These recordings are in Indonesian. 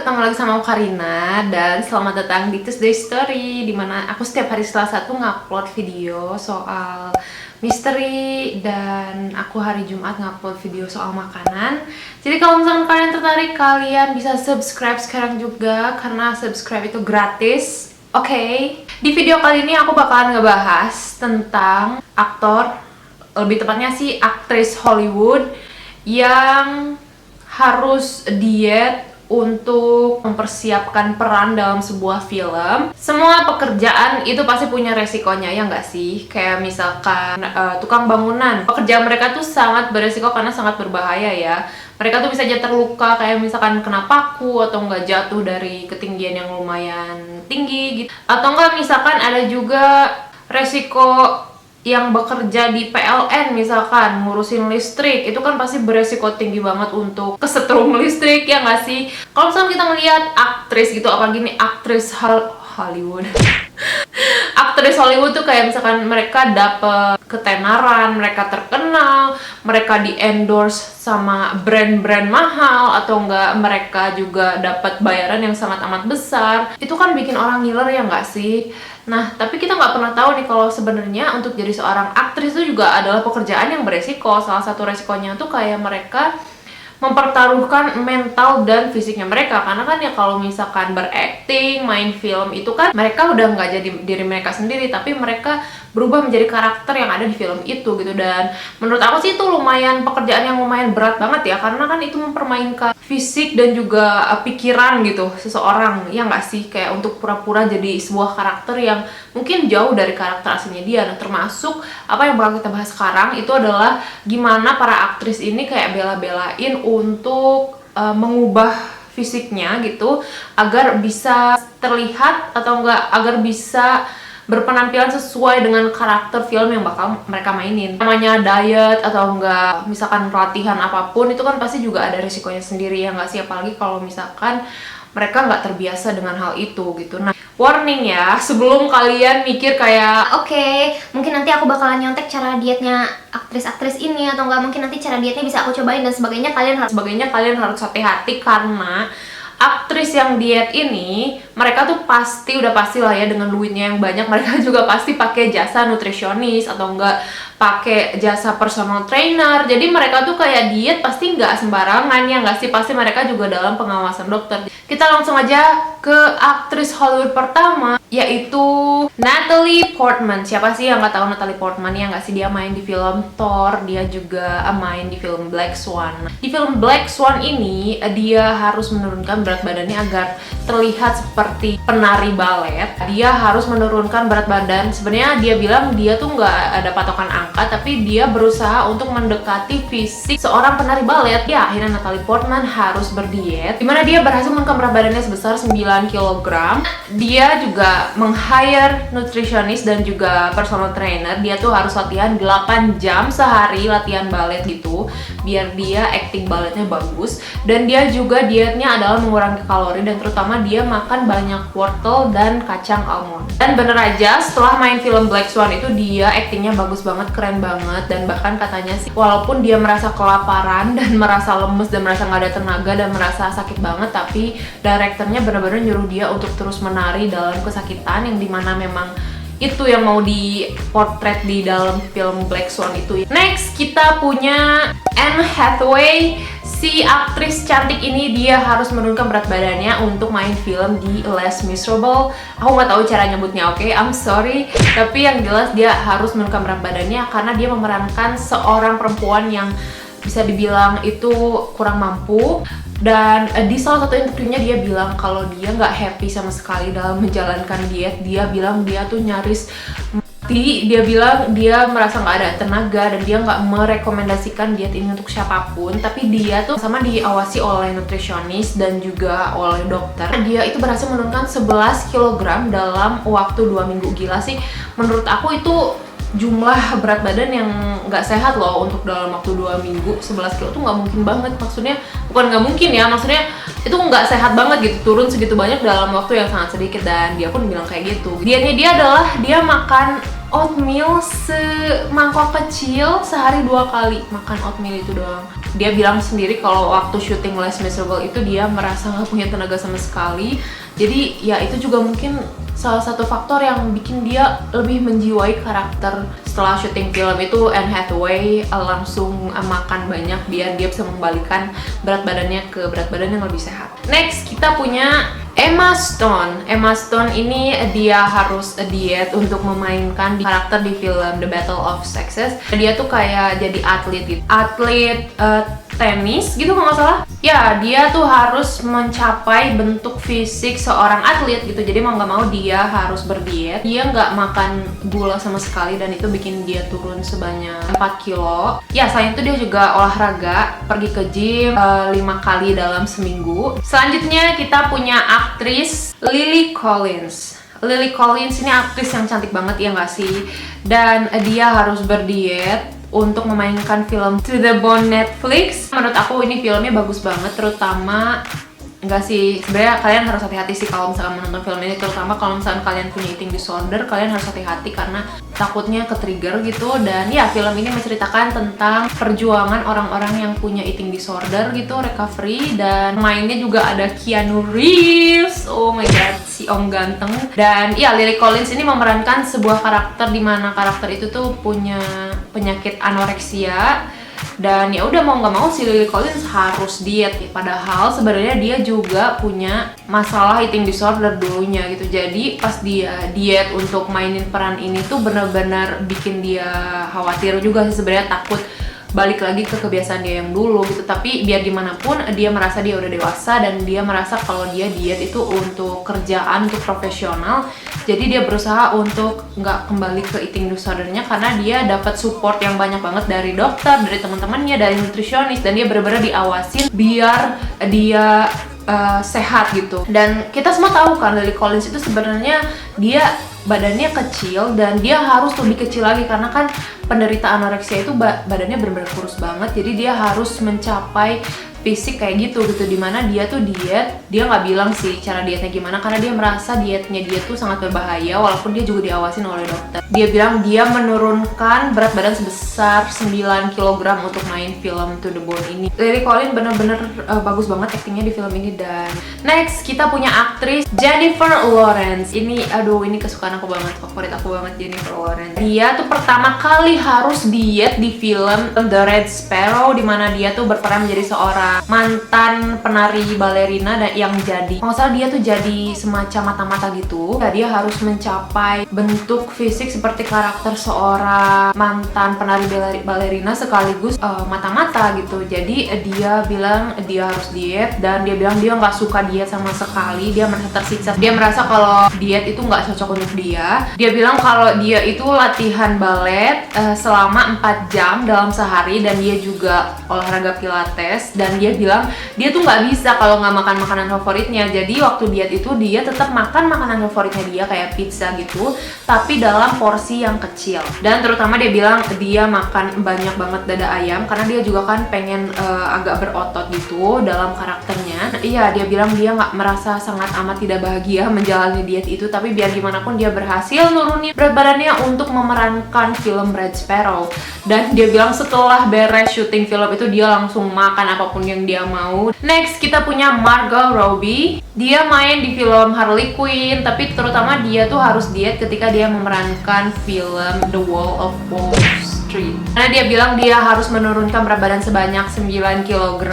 ketemu lagi sama aku Karina dan selamat datang di Tuesday Story, dimana aku setiap hari Selasa tuh ngupload video soal misteri dan aku hari Jumat ngupload video soal makanan. Jadi kalau misalkan kalian tertarik, kalian bisa subscribe sekarang juga karena subscribe itu gratis. Oke. Di video kali ini aku bakalan ngebahas tentang aktor, lebih tepatnya sih aktris Hollywood yang harus diet untuk mempersiapkan peran dalam sebuah film. Semua pekerjaan itu pasti punya resikonya, ya nggak sih? Kayak misalkan tukang bangunan, pekerjaan mereka tuh sangat beresiko karena sangat berbahaya ya. Mereka tuh bisa aja terluka, kayak misalkan kena paku atau nggak jatuh dari ketinggian yang lumayan tinggi gitu. Atau nggak misalkan ada juga resiko yang bekerja di PLN, misalkan ngurusin listrik, itu kan pasti beresiko tinggi banget untuk kesetrum listrik, ya nggak sih? Kalau misalkan kita ngeliat aktris gitu, apalagi nih aktris Hollywood aktris Hollywood tuh kayak misalkan mereka dapet ketenaran, mereka terkenal, mereka di endorse sama brand-brand mahal, atau enggak mereka juga dapat bayaran yang sangat amat besar. Itu kan bikin orang ngiler, ya nggak sih? Nah, tapi kita nggak pernah tahu nih kalau sebenarnya untuk jadi seorang aktris itu juga adalah pekerjaan yang beresiko. Salah satu resikonya tuh kayak mereka mempertaruhkan mental dan fisiknya mereka, karena kan ya kalau misalkan berakting, main film itu kan mereka udah nggak jadi diri mereka sendiri, tapi mereka berubah menjadi karakter yang ada di film itu gitu. Dan menurut aku sih itu lumayan pekerjaan yang lumayan berat banget ya, karena kan itu mempermainkan fisik dan juga pikiran gitu seseorang, ya nggak sih? Kayak untuk pura-pura jadi sebuah karakter yang mungkin jauh dari karakter aslinya dia. Nah, termasuk apa yang bakal kita bahas sekarang itu adalah gimana para aktris ini kayak bela-belain untuk mengubah fisiknya gitu agar bisa terlihat atau enggak agar bisa berpenampilan sesuai dengan karakter film yang bakal mereka mainin. Namanya diet atau enggak misalkan latihan apapun itu kan pasti juga ada risikonya sendiri, ya nggak sih? Apalagi kalau misalkan mereka nggak terbiasa dengan hal itu gitu. Nah, warning ya, sebelum kalian mikir kayak Oke, mungkin nanti aku bakalan nyontek cara dietnya aktris-aktris ini, atau enggak mungkin nanti cara dietnya bisa aku cobain dan sebagainya, kalian harus hati-hati, karena aktris yang diet ini mereka tuh udah pasti lah ya, dengan duitnya yang banyak mereka juga pasti pakai jasa nutrisionis atau enggak pakai jasa personal trainer. Jadi mereka tuh kayak diet pasti nggak sembarangan, ya nggak sih? Pasti mereka juga dalam pengawasan dokter. Kita langsung aja ke aktris Hollywood pertama, yaitu Natalie Portman. Siapa sih yang nggak tahu Natalie Portman, ya nggak sih? Dia main di film Thor, dia juga main di film Black Swan. Di film Black Swan ini dia harus menurunkan berat badannya agar terlihat seperti penari balet. Dia harus menurunkan berat badan. Sebenarnya dia bilang dia tuh nggak ada patokan angka, tapi dia berusaha untuk mendekati fisik seorang penari balet. Ya, akhirnya Natalie Portman harus berdiet, dimana dia berhasil menurunkan berat badannya sebesar 9 kg. Dia juga meng-hire nutritionist dan juga personal trainer. Dia tuh harus latihan 8 jam sehari, latihan balet gitu, biar dia acting baletnya bagus. Dan dia juga dietnya adalah mengurangi kalori, dan terutama dia makan banyak wortel dan kacang almond. Dan bener aja, setelah main film Black Swan itu dia actingnya bagus banget, keren banget. Dan bahkan katanya sih walaupun dia merasa kelaparan dan merasa lemes dan merasa nggak ada tenaga dan merasa sakit banget, tapi direkturnya benar-benar nyuruh dia untuk terus menari dalam kesakitan, yang dimana memang itu yang mau dipotret di dalam film Black Swan itu. Next kita punya Anne Hathaway. Si aktris cantik ini dia harus menurunkan berat badannya untuk main film di Les Miserables. Aku nggak tahu cara nyebutnya, oke? I'm sorry. Tapi yang jelas dia harus menurunkan berat badannya karena dia memerankan seorang perempuan yang bisa dibilang itu kurang mampu. Dan di salah satu interviewnya dia bilang kalau dia nggak happy sama sekali dalam menjalankan diet. Dia bilang dia tuh nyaris mati. Dia bilang dia merasa nggak ada tenaga dan dia nggak merekomendasikan diet ini untuk siapapun. Tapi dia tuh sama diawasi oleh nutritionist dan juga oleh dokter. Dia itu berhasil menurunkan 11 kg dalam waktu 2 minggu. Gila sih, menurut aku itu jumlah berat badan yang nggak sehat loh untuk dalam waktu 2 minggu. 11 kilo tuh nggak mungkin banget, maksudnya bukan nggak mungkin ya, maksudnya itu nggak sehat banget gitu, turun segitu banyak dalam waktu yang sangat sedikit. Dan dia pun bilang kayak gitu. Dietnya dia adalah dia makan oatmeal semangkok kecil sehari 2 kali makan oatmeal itu doang. Dia bilang sendiri kalau waktu syuting Les Miserables itu dia merasa nggak punya tenaga sama sekali. Jadi ya itu juga mungkin salah satu faktor yang bikin dia lebih menjiwai karakter. Setelah syuting film itu Anne Hathaway langsung makan banyak biar dia bisa mengembalikan berat badannya ke berat badan yang lebih sehat. Next kita punya Emma Stone. Emma Stone ini dia harus diet untuk memainkan karakter di film The Battle of Sexes. Dia tuh kayak jadi atlet gitu. Atlet tenis gitu kalau nggak salah. Ya, dia tuh harus mencapai bentuk fisik seorang atlet gitu. Jadi mau nggak mau dia harus berdiet. Dia nggak makan gula sama sekali dan itu bikin dia turun sebanyak 4 kilo. Ya, selain itu dia juga olahraga, pergi ke gym 5 kali dalam seminggu. Selanjutnya kita punya aktris Lily Collins. Lily Collins ini aktris yang cantik banget ya nggak sih? Dan dia harus berdiet untuk memainkan film To the Bone Netflix. Menurut aku ini filmnya bagus banget, terutama enggak sih, sebenarnya kalian harus hati-hati sih kalau misalkan menonton film ini, terutama kalau misalkan kalian punya eating disorder, kalian harus hati-hati karena takutnya ke-trigger gitu. Dan ya, film ini menceritakan tentang perjuangan orang-orang yang punya eating disorder gitu, recovery, dan mainnya juga ada Keanu Reeves. Oh my god, si om ganteng. Dan ya, Lily Collins ini memerankan sebuah karakter di mana karakter itu tuh punya penyakit anoreksia. Dan ya udah mau nggak mau si Lily Collins harus diet ya. Padahal sebenarnya dia juga punya masalah eating disorder dulunya gitu. Jadi pas dia diet untuk mainin peran ini tuh benar-benar bikin dia khawatir juga sih sebenarnya, takut balik lagi ke kebiasaan dia yang dulu gitu. Tapi biar gimana pun dia merasa dia udah dewasa dan dia merasa kalau dia diet itu untuk kerjaan, untuk profesional. Jadi dia berusaha untuk nggak kembali ke eating disordernya karena dia dapat support yang banyak banget dari dokter, dari teman-temannya, dari nutrisionis, dan dia benar-benar diawasin biar dia sehat gitu. Dan kita semua tahu kan Lily Collins itu sebenarnya dia badannya kecil dan dia harus lebih kecil lagi karena kan penderita anoreksia itu badannya benar-benar kurus banget. Jadi dia harus mencapai fisik kayak gitu dimana dia tuh diet, dia nggak bilang sih cara dietnya gimana karena dia merasa dietnya dia tuh sangat berbahaya walaupun dia juga diawasin oleh dokter. Dia bilang dia menurunkan berat badan sebesar 9 kg untuk main film To the Bone ini. Lily Collins bener-bener bagus banget aktingnya di film ini. Dan next kita punya aktris Jennifer Lawrence. Ini aduh, ini kesukaan aku banget, favorit aku banget Jennifer Lawrence. Dia tuh pertama kali harus diet di film The Red Sparrow dimana dia tuh berperan menjadi seorang mantan penari balerina dan yang jadi, kalau nggak salah dia tuh jadi semacam mata-mata gitu. Ya, dia harus mencapai bentuk fisik seperti karakter seorang mantan penari balerina sekaligus mata-mata gitu. Jadi dia bilang dia harus diet dan dia bilang dia nggak suka diet sama sekali. Dia merasa tersiksa. Dia merasa kalau diet itu nggak cocok untuk dia. Dia bilang kalau dia itu latihan balet selama 4 jam dalam sehari dan dia juga olahraga pilates. Dan dia bilang dia tuh nggak bisa kalau nggak makan makanan favoritnya. Jadi waktu diet itu dia tetap makan makanan favoritnya dia kayak pizza gitu, tapi dalam porsi yang kecil. Dan terutama dia bilang dia makan banyak banget dada ayam karena dia juga kan pengen agak berotot gitu dalam karakternya. Nah, iya, dia bilang dia nggak merasa sangat amat tidak bahagia menjalani diet itu, tapi biar gimana pun dia berhasil nurunin berat badannya untuk memerankan film Red Sparrow. Dan dia bilang setelah beres syuting film itu dia langsung makan apapun yang dia mau. Next kita punya Margot Robbie. Dia main di film Harley Quinn, tapi terutama dia tuh harus diet ketika dia memerankan film The Wolf of Wall Street. Karena dia bilang dia harus menurunkan berat badan sebanyak 9 kg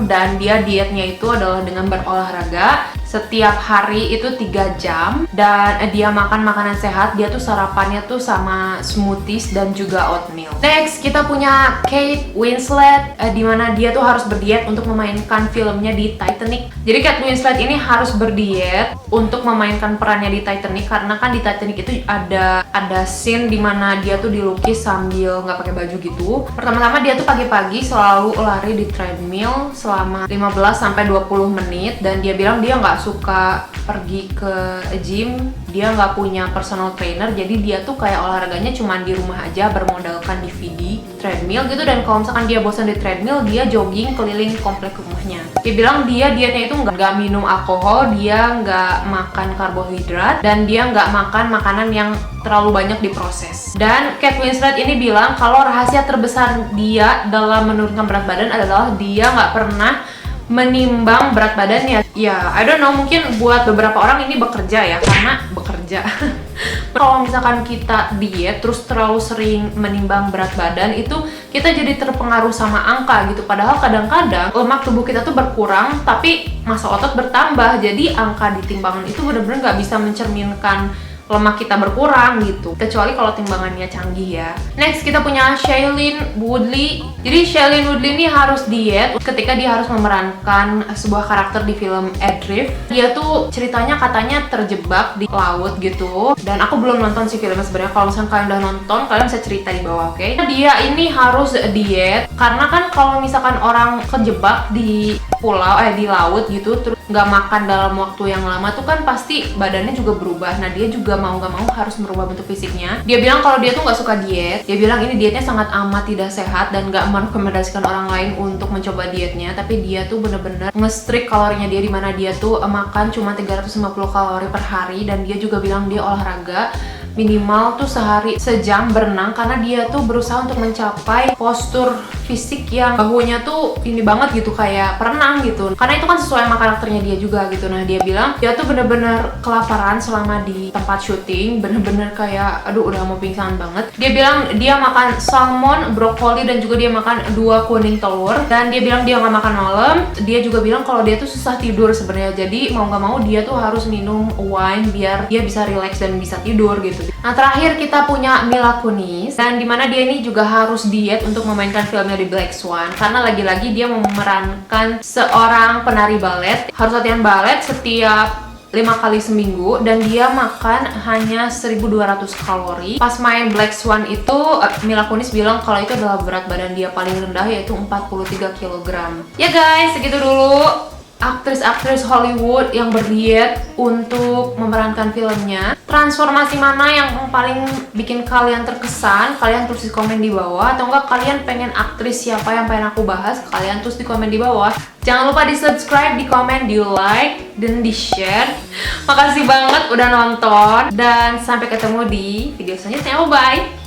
dan dia dietnya itu adalah dengan berolahraga setiap hari itu 3 jam dan dia makan makanan sehat. Dia tuh sarapannya tuh sama smoothies dan juga oatmeal. Next kita punya Kate Winslet, dimana dia tuh harus berdiet untuk memainkan filmnya di Titanic. Jadi Kate Winslet ini harus berdiet untuk memainkan perannya di Titanic karena kan di Titanic itu ada scene dimana dia tuh dilukis sambil nggak pakai baju gitu. Pertama-tama dia tuh pagi-pagi selalu lari di treadmill selama 15-20 menit dan dia bilang dia nggak suka pergi ke gym, dia nggak punya personal trainer, jadi dia tuh kayak olahraganya cuma di rumah aja bermodalkan DVD. treadmill gitu, dan kalau misalkan dia bosan di treadmill, dia jogging keliling komplek rumahnya. Dia bilang dietnya itu nggak minum alkohol, dia nggak makan karbohidrat, dan dia nggak makan makanan yang terlalu banyak diproses. Dan Kate Winslet ini bilang kalau rahasia terbesar dia dalam menurunkan berat badan adalah dia nggak pernah menimbang berat badannya. Ya, I don't know, mungkin buat beberapa orang ini bekerja ya, karena bekerja. Kalau misalkan kita diet terus terlalu sering menimbang berat badan, itu kita jadi terpengaruh sama angka gitu. Padahal kadang-kadang lemak tubuh kita tuh berkurang, tapi massa otot bertambah. Jadi angka di timbangan itu bener-bener nggak bisa mencerminkan lemak kita berkurang gitu, kecuali kalau timbangannya canggih ya. Next kita punya Shailene Woodley. Jadi Shailene Woodley ini harus diet ketika dia harus memerankan sebuah karakter di film Adrift. Dia tuh ceritanya katanya terjebak di laut gitu, dan aku belum nonton sih filmnya sebenarnya. Kalau misalnya kalian udah nonton, kalian bisa cerita di bawah, oke? Dia ini harus diet karena kan kalau misalkan orang kejebak di pulau di laut gitu, terus nggak makan dalam waktu yang lama tuh kan pasti badannya juga berubah. Nah dia juga mau nggak mau harus merubah bentuk fisiknya. Dia bilang kalau dia tuh nggak suka diet. Dia bilang ini dietnya sangat amat tidak sehat dan nggak merekomendasikan orang lain untuk mencoba dietnya. Tapi dia tuh bener-bener nge-strict kalorinya dia, dimana dia tuh makan cuma 350 kalori per hari. Dan dia juga bilang dia olahraga minimal tuh sehari sejam berenang, karena dia tuh berusaha untuk mencapai postur fisik yang bahunya tuh ini banget gitu, kayak perenang gitu, karena itu kan sesuai sama karakternya dia juga gitu. Nah dia bilang dia tuh bener-bener kelaparan selama di tempat syuting, bener-bener kayak aduh udah mau pingsan banget. Dia bilang dia makan salmon, brokoli, dan juga dia makan 2 kuning telur, dan dia bilang dia nggak makan malam. Dia juga bilang kalau dia tuh susah tidur sebenarnya, jadi mau nggak mau dia tuh harus minum wine biar dia bisa relax dan bisa tidur gitu. Nah terakhir kita punya Mila Kunis, dan dimana dia ini juga harus diet untuk memainkan filmnya di Black Swan, karena lagi-lagi dia memerankan seorang penari balet, harus latihan balet setiap 5 kali seminggu, dan dia makan hanya 1200 kalori. Pas main Black Swan itu Mila Kunis bilang kalau itu adalah berat badan dia paling rendah, yaitu 43 kg. Ya guys, segitu dulu aktris-aktris Hollywood yang berdiet untuk memerankan filmnya. Transformasi mana yang paling bikin kalian terkesan? Kalian tulis di komen di bawah. Atau enggak kalian pengen aktris siapa yang pengen aku bahas? Kalian tulis di komen di bawah. Jangan lupa di subscribe, di komen, di like, dan di share. Makasih banget udah nonton, dan sampai ketemu di video selanjutnya. Bye!